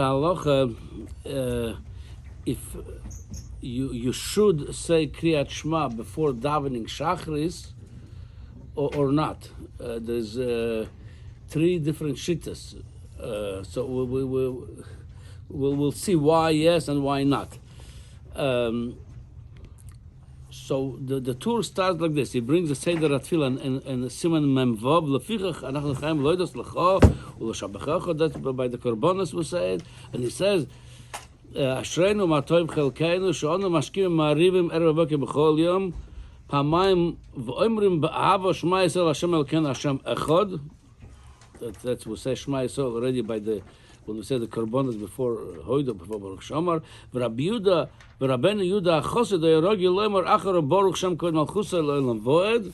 halacha, if you should say Kriyat Shema before davening Shachris or not. There's three different shittas. So we'll see why yes and why not. So the tour starts like this. He brings the Seder Atfilah and Siman Memvav Lefichach Anachnu Chaim Loidos Lecha Uleshabechacha. That's by the Korbanos we say it, and he says Ashreinu Matoim Chelkeinu She'onu Mashkim Ma'arivim Erev Boker B'chol Yom Pamayim V'Omrim Ba'ava Shema Yisrael Hashem Elkeinu Hashem Echad. That's we say Shema Yisrael already by the when we say the Korbanos before Hoida, before Baruch Shamar, Rabbi Yehuda, Rabbeinu Yehuda Chosed Yerogi Loimar Achar Baruch Shem Kod Malchusa Loilam Voed.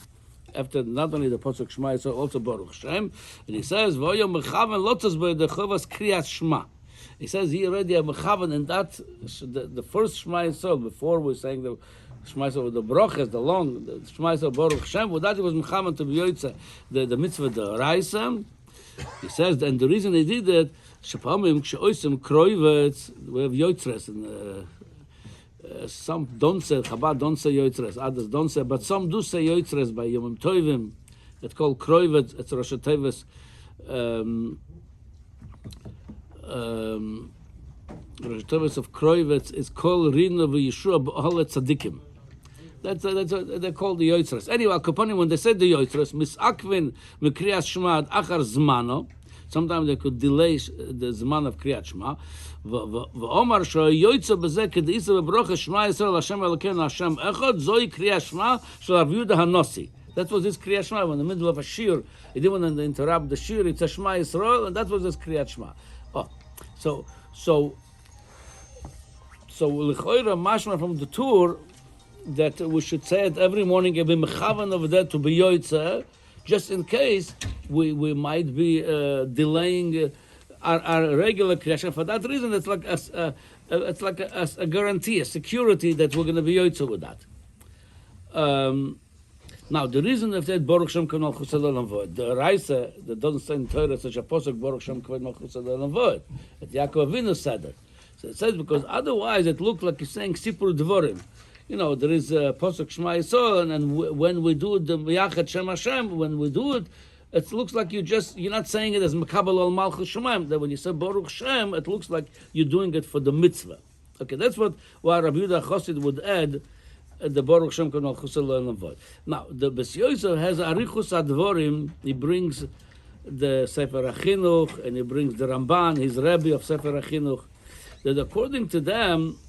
After not only the pasuk Shema Yisrael, also Baruch Shem, and he says V'Oyom Mechaven Lotzas Be'Dechovas Kriyas Shema. He says he already have Mechaven, and that the first Shema Yisrael before we're saying the Shema Yisrael with the brachas, the long the Shema Yisrael Baruch Shem. With that it was Mechaven to be Yoytze, the mitzvah the Raisa. He says, and the reason he did that. Shapamim ksheoisim kroivets. We have yoitzres, and some don't say Chabad don't say yoitzres, others don't say, but some do say yoitzres by Yomim Tovim. It's called kroivets. It's Rosh Tevis. Rosh Tevis of kroivets is called Rina v'Yeshua b'Olet Tzadikim. That's they're called the yoitzres. Anyway, Al Kaponim, when they said the yoitzres, misakvin mekriyas Shema achar zmano. Sometimes they could delay the Zman of Kriyat Shema. V'omar shoyoytza b'zeh k'deisa b'brocha Shema Yisrael Hashem Elokeinu Hashem Echad zoi Kriyat Shema shel Rav Yehuda HaNosi. That was his Kriyat Shema. In the middle of a shir, he didn't want to interrupt the shir. It's a Shema Yisrael, and that was his Kriyat Shema. Oh, so l'choira mashma from the tour that we should say it every morning and be mechavan over there to be yoytza, just in case we might be delaying our regular Kriyat. For that reason, it's like a guarantee, a security that we're going to be yoytza with that. Now, the reason that said Baruch Shem Kavod Malchus Olam Voed, the Raisa that doesn't say in Torah such a pasuk Baruch Shem Kavod Malchus Olam Voed, that Yaakov Avinu said it. So it says because otherwise it looked like he's saying Sipur Dvorim. You know, there is a pasuk Shema Yisrael, and when we do the Yachad Shem Hashem, when we do it, it looks like you're not saying it as Mekabel al Malchus Shemaim. That when you say Baruch Shem, it looks like you're doing it for the mitzvah. Okay, that's why Rabbi Yehuda Chosid would add the Baruch Shem Kavod Malchus Olam Voed. Now, the Bes Yosef has Arichus Advorim. He brings the Sefer HaChinuch, and he brings the Ramban, his Rebbe of Sefer HaChinuch, that according to them,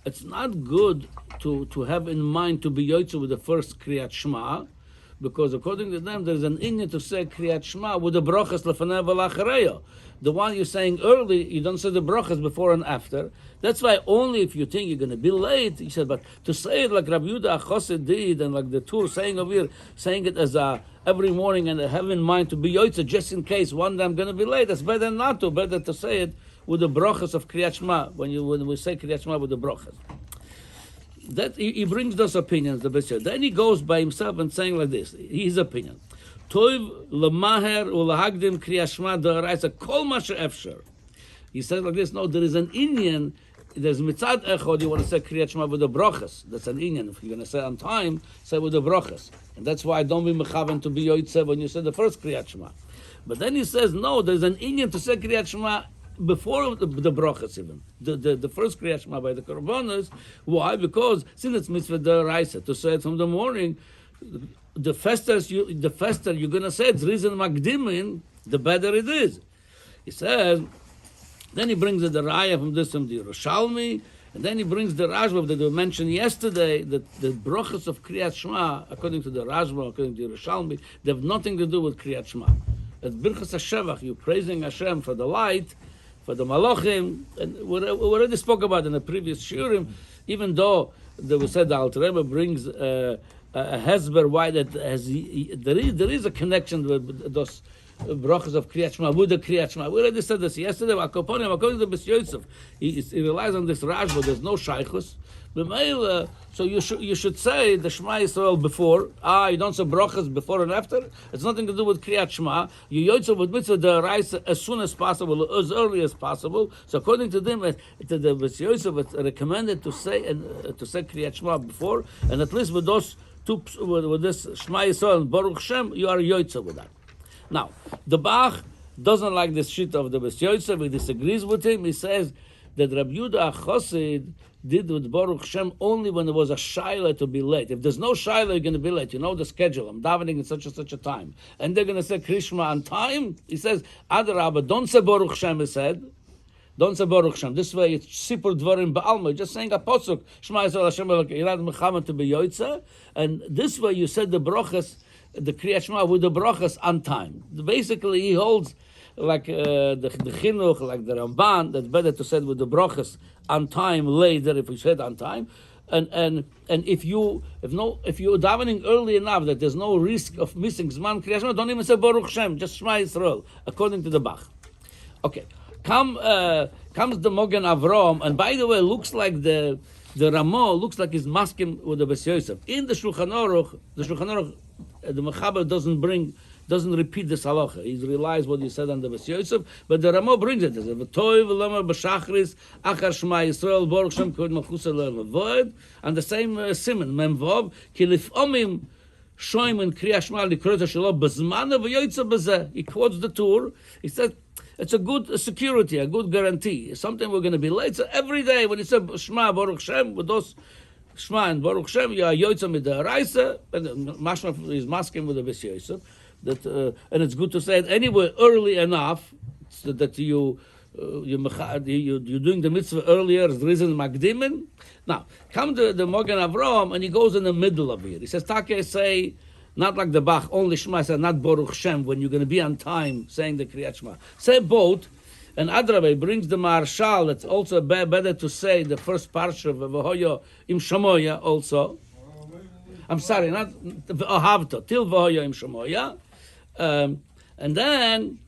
it's not good to have in mind to be yoytze with the first Kriyat Shema, because according to them, there's an inyan to say Kriyat Shema with the brachas lefanei v'lachareya. The one you're saying early, you don't say the brachas before and after. That's why only if you think you're going to be late, he said, but to say it like Rabbi Yehuda HaChosed did, and like the Tur saying over here, saying it as every morning and have in mind to be yoytze just in case one day I'm going to be late, that's better not to, better to say it with the brachas of Kriyat Shema, when we say Kriyat Shema with the brachas. That he brings those opinions, the Bishop. Then he goes by himself and saying like this, his opinion. Toiv lemaher ulahagdim Kriyat Shema d'oraisa kol ma she'efsher. He says like this, no, there is an inyan, there's mitzad echod, you want to say Kriyat Shema with the brachas. That's an inyan. If you're going to say on time, say with the brachas. And that's why don't be mechaven to be yoytze when you say the first Kriyat Shema. But then he says, no, there's an inyan to say Kriyat Shema before the brachas even. The first Kriyat Shema by the Korbanos. Why? Because since it's mitzvah d'oraisa, to say it from the morning, the faster you're going to say it's reason makdimin, the better it is. He says, then he brings the raya from the Yerushalmi, and then he brings the Rashba that we mentioned yesterday, that the brachas of Kriyat Shema, according to the Rashba, according to the Yerushalmi, they have nothing to do with Kriyat Shema. At Birchas HaShevach, you're praising Hashem for the light, for the Malachim, and we already spoke about in the previous Shurim, even though we said the Alter Rebbe brings a Hezber why that there is a connection with those brachas of Kriyat Shema with the Kriyat Shema. We already said this yesterday. According to Bes Yosef, he relies on this Rash, but there's no shaychus. So you should say the Shema Yisrael before. You don't say brachas before and after. It's nothing to do with Kriyat Shema. You yotze with mitzvah the rice as soon as possible, as early as possible. So according to them, to the Bes Yosef, it's recommended to say Kriyat Shema before, and at least with those two, with this Shema Yisrael and Baruch Shem, you are yotze with that. Now the Bach doesn't like this shit of the Bes Yosef. He disagrees with him. He says that Rabbi Yehuda Chosid did with Baruch Shem only when there was a shaila to be late. If there's no shaila, you're going to be late. You know the schedule. I'm davening at such and such a time. And they're going to say Krishma on time. He says, Adarabba, don't say Baruch Shem, he said. Don't say Baruch Shem. This way it's Sipur Dvarim Ba'alma. Just saying a posuk. Shema Yisrael Hashem Elokeinu. Yirad Mechaman to be Yoitza. And this way you said the brachas, the Kriyat Shema with the brachas on time. Basically he holds like the chinuch, like the Ramban, that's better to say with the brachas on time later if we said on time, and if you're davening early enough that there's no risk of missing Zman Kriyat Shema, don't even say Baruch Shem, just Shema Yisrael, according to the Bach. Okay, comes the Mogen Avrom, and by the way, looks like the Ramo looks like he's masking with the Bes Yosef. In the Shulchan Aruch, the Mechaber doesn't repeat this halacha. He relies what he said on the Bes Yosef, but the Ramo brings it. And the same simon, memvov, ki lifomim shoym in Kriyat Shema likrota shelo bezman v'yoytza bezeh. He quotes the Tur. He says it's a good security, a good guarantee. Something we're going to be late. So every day when he said Shema Baruch Shem with those Shema and Baruch Shem, you are yoytza midaraisa, and Mashma is masking with the Bes Yosef. That and it's good to say it anyway early enough so that you're doing the mitzvah earlier as the reason magdimin. Now come to the Mogen Avram and he goes in the middle of it. He says Take say not like the Bach only Shema, says not Baruch Shem when you're going to be on time saying the Kriyat Shema. Say both, and Adrabah brings the Marshal. It's also better to say the first parsha of V'hoyo im Shamoya also. I'm sorry, not Ahavta till V'hoyo im Shamoya. And then,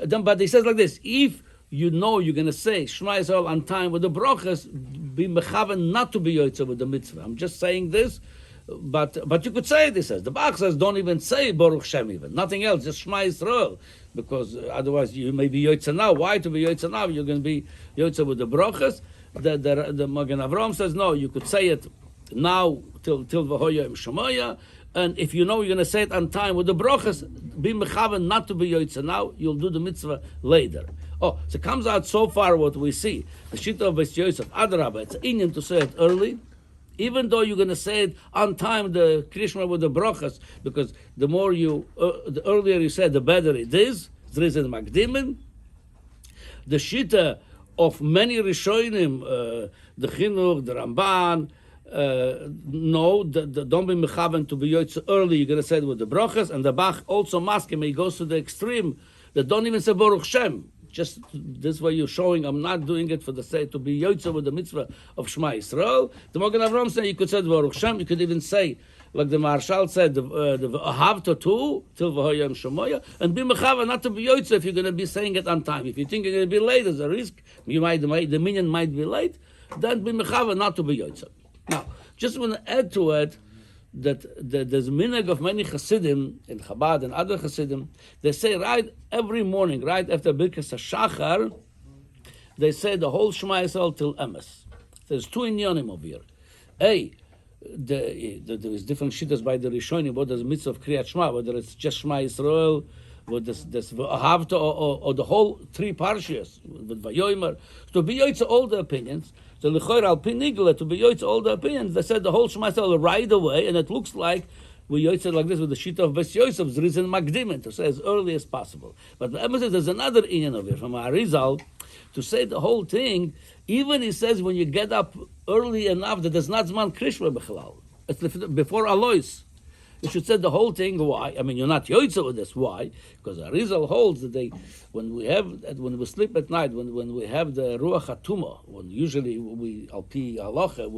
but he says like this: if you know you're going to say Shema Yisrael on time with the brachas, be mechaven not to be yoytza with the mitzvah. I'm just saying this, but you could say it. He says the Bach says don't even say Baruch Shem even nothing else, just Shema Yisrael, because otherwise you may be yoytza now. Why to be yoytza now? You're going to be yoytza with the brachas. The Magen Avram says no, you could say it now till V'hoya im Shemoya. And if you know you're going to say it on time with the brachas, be mechaven not to be yoytza now. You'll do the mitzvah later. So it comes out so far what we see. The shita of Bes Yosef, Adrabah, it's inyan to say it early, even though you're going to say it on time, the Krishma with the brachas, because the more the earlier you say, the better it is. There is a magdimin. The shita of many Rishonim, the Chinuch, the Ramban, no, don't be mechaven to be yoytza early. You're going to say it with the brachas, and the Bach also masking. He goes to the extreme that don't even say Baruch Shem. Just this way you're showing I'm not doing it for the sake to be yoytza with the mitzvah of Shema Yisrael. The Mogen Avram said you could say Baruch Shem. You could even say like the Marshal said the Ahavta too till V'hoya im Shemoya, and be mechaven not to be yoytza if you're going to be saying it on time. If you think you're going to be late, there's a risk the minyan might be late. Then be mechaven not to be yoytza. Now, just want to add to it that there's a minhag of many Hasidim in Chabad and other Hasidim. They say right every morning, right after Birkas HaShachar, they say the whole Shema Yisrael till Emes. There's two inyanim over here. There is different shittas by the Rishonim, what is the mitzvah of Kriyat Shema, whether it's just Shema Yisrael, with this Ahavta, or the whole three parshias, with Vayomer. To be yoytza all the opinions. So l'choyer al pi nigla, to be yoytza all the opinions, they said the whole Shema Yisrael right away, and it looks like we yoytza like this with the shita of Bes Yosef's reason magdimin, to say as early as possible. But the emphasis, there's another inyan over here from Arizal, to say the whole thing, even he says when you get up early enough that there's not Zman Krishma B'chalal. It's before Alois. You should say the whole thing. Why? I mean, you're not yoytza with this. Why? Because Arizal holds that when we sleep at night, when we have the ruach hatuma, when usually we al pi halacha,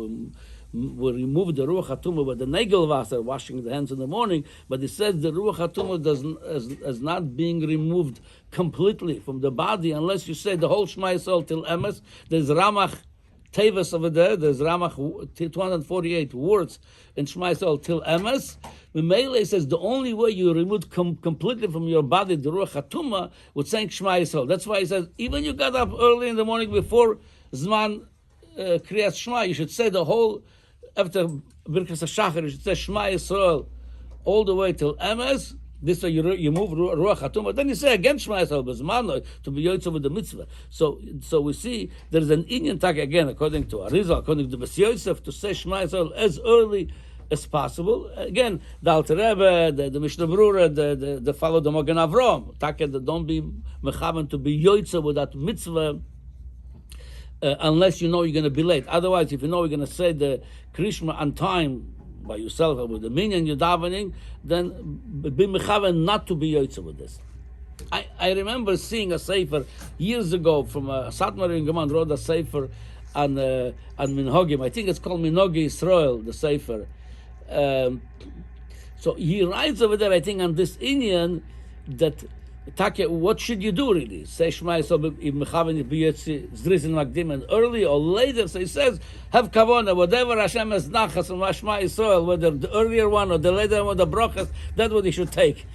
will remove the ruach hatumah with the negel wasser, washing the hands in the morning. But it says the ruach hatumah is not being removed completely from the body unless you say the whole Shema Yisrael till emes. There's Ramach Tevis over there. There's Ramach 248 words in Shema Yisrael till emes. Memele says the only way you remove completely from your body the ruach hatumah was saying Shema Yisrael. That's why he says even you got up early in the morning before Zman Kerias Shema, you should say the whole after Birkas HaShachar. You should say Shema Yisrael all the way till emes. This way you move ruach hatumah. Then you say again Shema Yisrael bezman to be yotze with the mitzvah. So we see there is an Inyan tag again according to Arizal, according to Bes Yosef, to say Shema Yisrael as early as possible. Again, the Alter Rebbe, the Mishnah Berurah, the follow the Magen Avram. Don't be mechaven to be yotze with that mitzvah unless you know you're going to be late. Otherwise, if you know you're going to say the Krishma on time by yourself or with the minyan you're davening, then be mechaven not to be yotze with this. I remember seeing a sefer years ago from Satmar in Gemand wrote a sefer on Minhagim. I think it's called Minhagi Yisrael, the sefer. So he writes over there, I think, on this Inyan that what should you do really? Say Shema Yisrael mechaven b'yotze zrizin makdim and early or later. So he says have kavanah, whatever Hashem has nachas from Shema Yisrael, whether the earlier one or the later one, the brachas, that's what he should take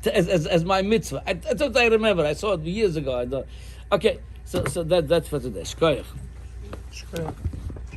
as my mitzvah. I thought I remember. I saw it years ago. I thought, okay, so that's for today. Shkoyach.